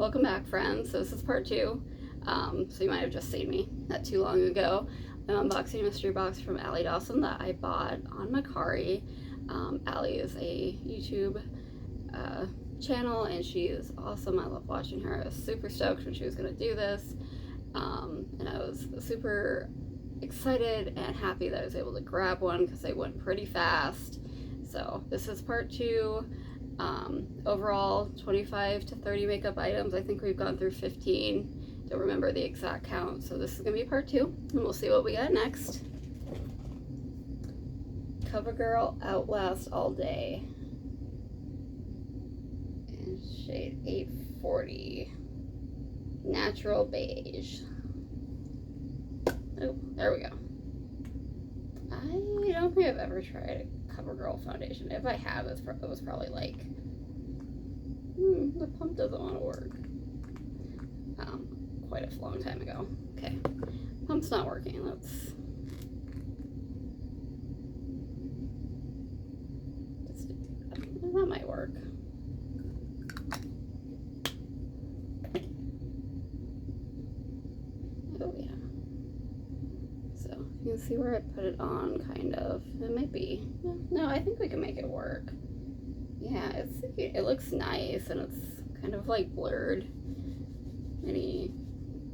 Welcome back, friends. So this is part two. So you might have just seen me not too long ago. I'm unboxing a mystery box from Allie Dawson that I bought on Mercari. Allie is a YouTube channel and she is awesome. I love watching her. I was super stoked when she was going to do this. And I was super excited and happy that I was able to grab one because they went pretty fast. So this is part two. Overall 25 to 30 makeup items. I think we've gone through 15. Don't remember the exact count. So this is gonna be part two and we'll see what we got next. CoverGirl Outlast All Day in shade 840 Natural Beige. Oh, there we go. I don't think I've ever tried a CoverGirl foundation. If I have, it was probably like, the pump doesn't want to work. Quite a long time ago. Okay, pump's not working. Let's do that. That might work. Oh yeah. So you can see where I put it on, kind of. It might be. No, I think we can make it work. Yeah, it looks nice and it's kind of like blurred. Any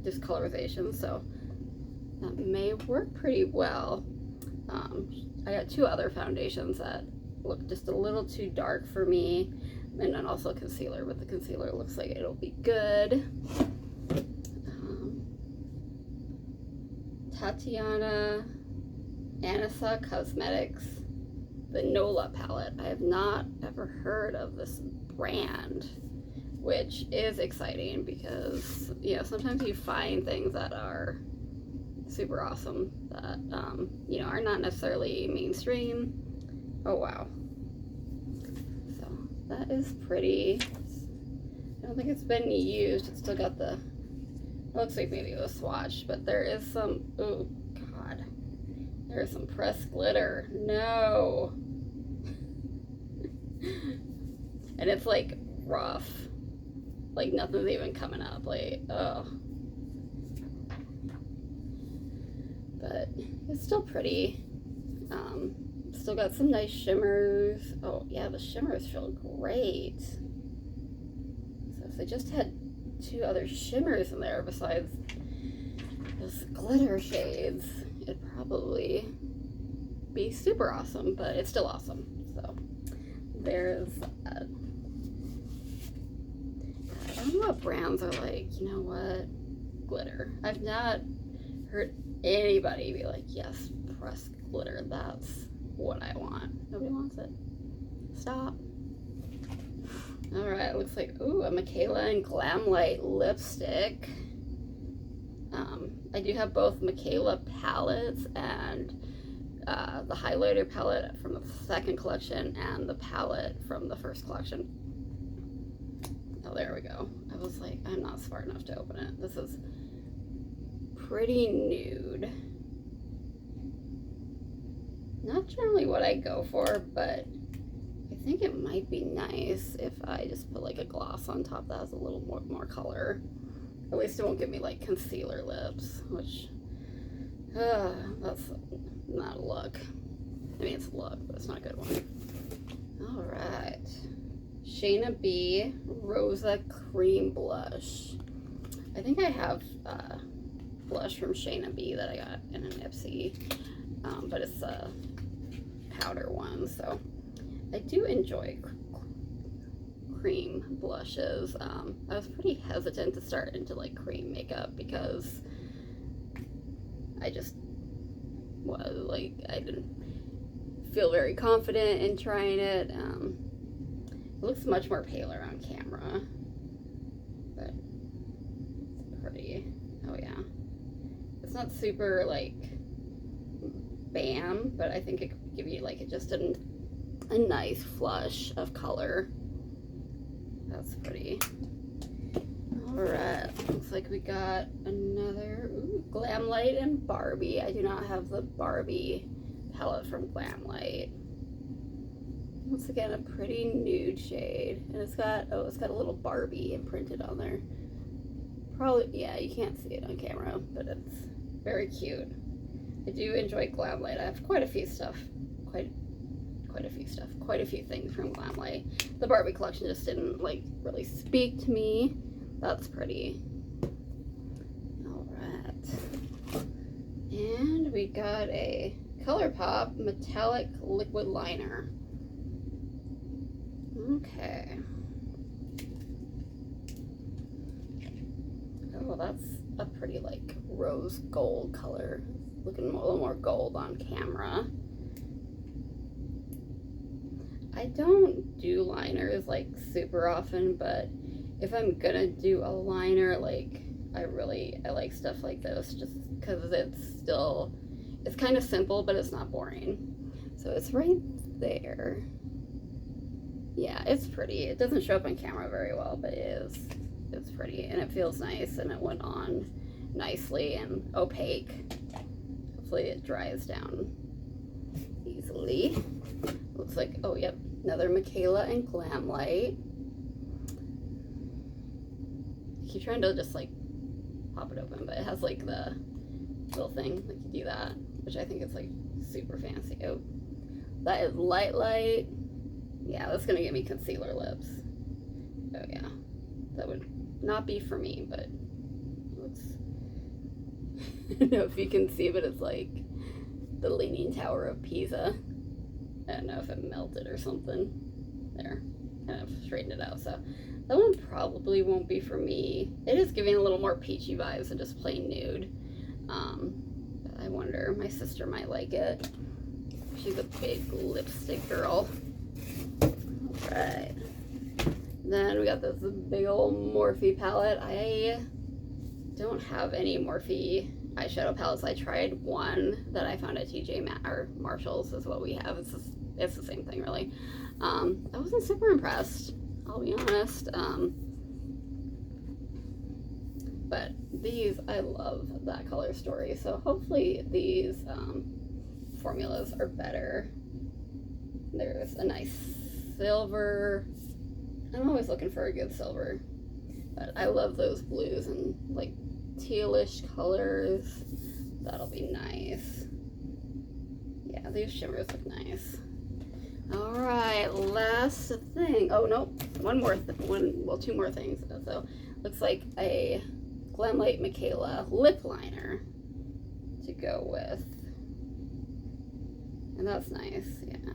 discolorization, so that may work pretty well. I got two other foundations that look just a little too dark for me, and then also concealer, but the concealer looks like it'll be good. Tatiana Anissa Cosmetics, the Nola palette. I have not ever heard of this brand, which is exciting because, you know, sometimes you find things that are super awesome that, you know, are not necessarily mainstream. Oh, wow. So that is pretty. I don't think it's been used. It's still got the, it looks like maybe it was swatched, but there is some, oh God, there is some pressed glitter. No. And it's like rough. Like nothing's even coming up, like, oh. But it's still pretty. Still got some nice shimmers. Oh yeah, the shimmers feel great. So if they just had two other shimmers in there besides those glitter shades, it'd probably be super awesome, but it's still awesome. So there's that. I don't know what brands are like, you know what, glitter. I've not heard anybody be like, yes, pressed glitter, that's what I want. Nobody wants it. Stop. All right, looks like, ooh, a Michaela and Glamlight lipstick. I do have both Michaela palettes and the highlighter palette from the second collection and the palette from the first collection. Oh, there we go. I was like, I'm not smart enough to open it. This is pretty nude. Not generally what I go for, but I think it might be nice if I just put like a gloss on top that has a little more color. At least it won't give me like concealer lips, which, that's not a look. I mean, it's a look, but it's not a good one. All right. Shayna B Rosa Cream Blush. I think I have blush from Shayna B that I got in an Ipsy, but it's a powder one, so I do enjoy cream blushes. I was pretty hesitant to start into like cream makeup because I just was like, I didn't feel very confident in trying it. It looks much more paler on camera, but it's pretty. Oh yeah, it's not super like bam, but I think it could give you like just a nice flush of color. That's pretty. All right, looks like we got another Glamlight and Barbie. I do not have the Barbie palette from Glamlight. Once again, a pretty nude shade. And it's got a little Barbie imprinted on there. Probably, yeah, you can't see it on camera, but it's very cute. I do enjoy Glamlite. I have quite a few things from Glamlite. The Barbie collection just didn't like really speak to me. That's pretty. Alright. And we got a ColourPop metallic liquid liner. Okay. Oh, that's a pretty like rose gold color. Looking a little more gold on camera. I don't do liners like super often, but if I'm gonna do a liner, like I like stuff like this just because it's kind of simple, but it's not boring. So it's right there. Yeah, it's pretty. It doesn't show up on camera very well, but it's pretty and it feels nice and it went on nicely and opaque. Hopefully it dries down easily. Looks like, oh yep, another Michaela and Glamlite. I keep trying to just like pop it open, but it has like the little thing, like you do that, which I think is like super fancy. Oh, that is Light. Yeah, that's gonna give me concealer lips. Oh yeah, that would not be for me, but let's. I don't know if you can see, but it's like the Leaning Tower of Pisa. I don't know if it melted or something. There, kind of straightened it out. So that one probably won't be for me. It is giving a little more peachy vibes than just plain nude. But I wonder, my sister might like it. She's a big lipstick girl. Alright. Then we got this big old Morphe palette. I don't have any Morphe eyeshadow palettes. I tried one that I found at TJ Maxx or Marshalls is what we have. It's the same thing really. I wasn't super impressed, I'll be honest. But these, I love that color story. So hopefully these formulas are better. There's a nice silver. I'm always looking for a good silver. But I love those blues and like tealish colors. That'll be nice. Yeah, these shimmers look nice. All right, last thing. Oh no, two more things. So looks like a Glamlite Michaela lip liner to go with, and that's nice. Yeah,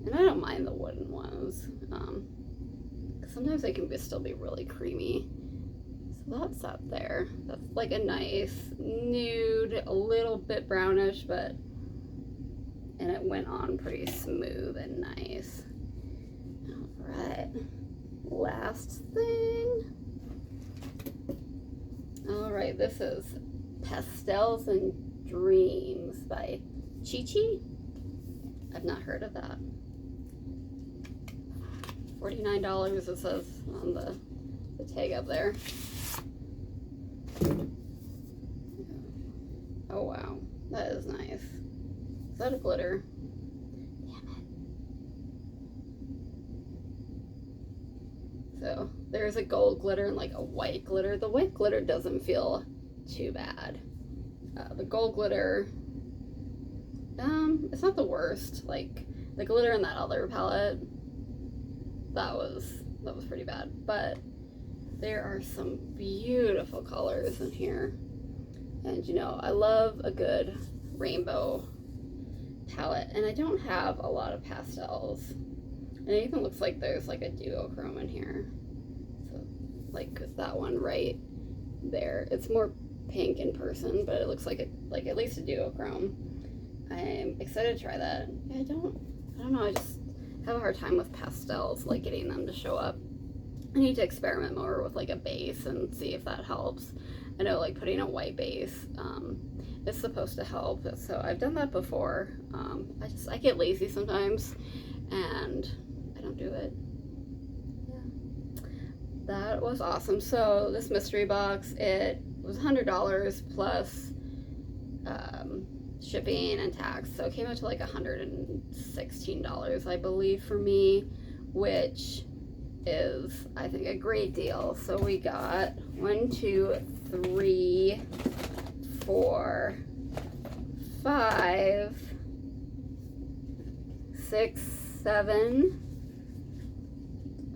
and I don't mind the wooden ones. Sometimes they can still be really creamy. So that's up there. That's like a nice nude, a little bit brownish, but and it went on pretty smooth and nice. All right, last thing. All right, this is Pastels and Dreams by Chi Chi. I've not heard of that. $49 it says on the tag up there. Oh wow, that is nice. Is that a glitter? Damn it. So there's a gold glitter and like a white glitter. The white glitter doesn't feel too bad. The gold glitter, it's not the worst. Like the glitter in that other palette, that was pretty bad. But there are some beautiful colors in here. And you know, I love a good rainbow palette, and I don't have a lot of pastels. And it even looks like there's like a duochrome in here. So like that one right there. It's more pink in person, but it looks like at least a duochrome. I'm excited to try that. I don't know, I just have a hard time with pastels, like getting them to show up. I need to experiment more with like a base and see if that helps. I know like putting a white base is supposed to help, so I've done that before. I get lazy sometimes and I don't do it. Yeah, that was awesome. So this mystery box, it was $100 plus shipping and tax. So it came out to like $116, I believe, for me, which is, I think, a great deal. So we got 1, 2, 3, 4, 5, 6, 7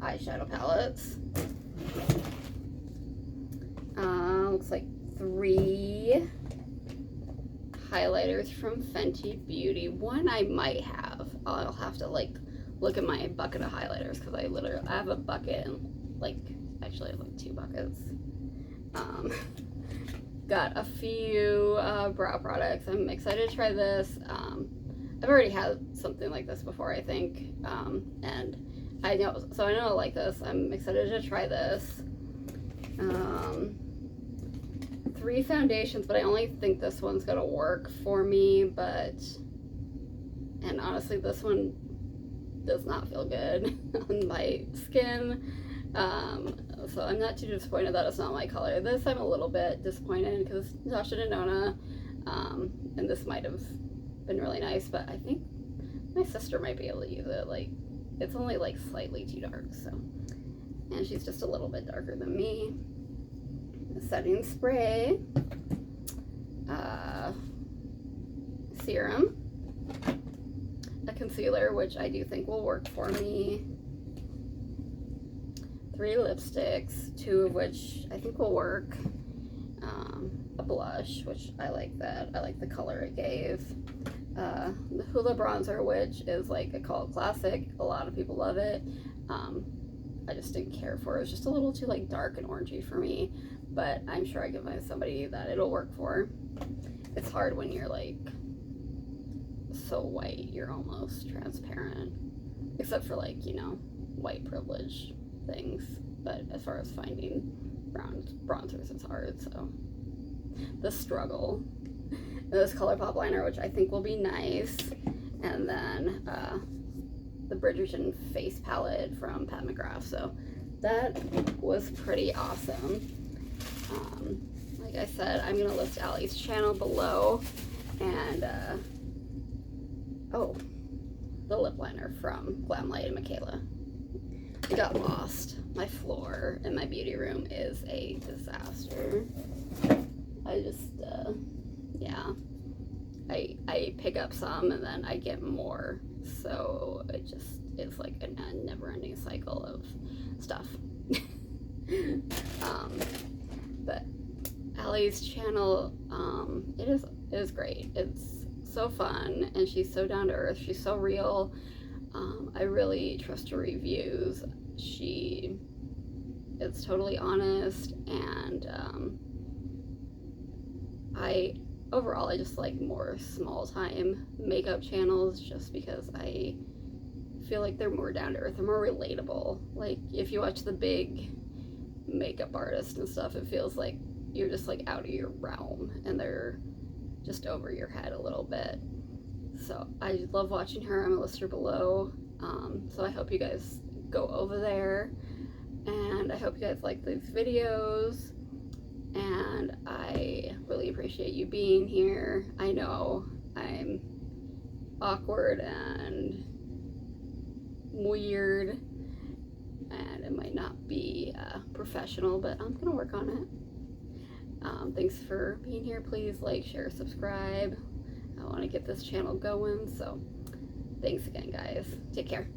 eyeshadow palettes. Looks like 3 highlighters from Fenty Beauty. One I might have. I'll have to like look at my bucket of highlighters because I have a bucket and like actually I have like 2 buckets. Got a few brow products. I'm excited to try this. I've already had something like this before, I think, and I know I like this. I'm excited to try this. 3 foundations, but I only think this one's gonna work for me, and honestly this one does not feel good on my skin, so I'm not too disappointed that it's not my color. This I'm a little bit disappointed because Natasha Denona, and this might have been really nice, but I think my sister might be able to use it. Like, it's only like slightly too dark, so, and she's just a little bit darker than me. Setting spray, serum, a concealer, which I do think will work for me, 3 lipsticks, 2 of which I think will work, a blush, which I like that. I like the color it gave, the Hoola bronzer, which is like a cult classic. A lot of people love it. I just didn't care for it. It was just a little too like dark and orangey for me, but I'm sure I can find somebody that it'll work for. It's hard when you're like so white, you're almost transparent, except for like, you know, white privilege things, but as far as finding bronzers, it's hard. So the struggle. This ColourPop liner, which I think will be nice, and then the Bridgerton face palette from Pat McGrath. So that was pretty awesome. Like I said, I'm gonna list Allie's channel below, and oh, the lip liner from Glamlight and Michaela. It got lost. My floor in my beauty room is a disaster. I just yeah, I pick up some and then I get more, so it just is like a never-ending cycle of stuff. But Allie's channel, it is great. It's so fun, and she's so down to earth. She's so real. I really trust her reviews. It's totally honest, and overall I just like more small time makeup channels, just because I feel like they're more down to earth, they're more relatable. Like, if you watch the big makeup artists and stuff, it feels like you're just like out of your realm and they're just over your head a little bit. So I love watching her. I'm gonna list her below. So I hope you guys go over there, and I hope you guys like these videos, and I really appreciate you being here. I know I'm awkward and weird, and it might not be professional, but I'm gonna work on it. Thanks for being here. Please like, share, subscribe. I want to get this channel going, so thanks again, guys. Take care.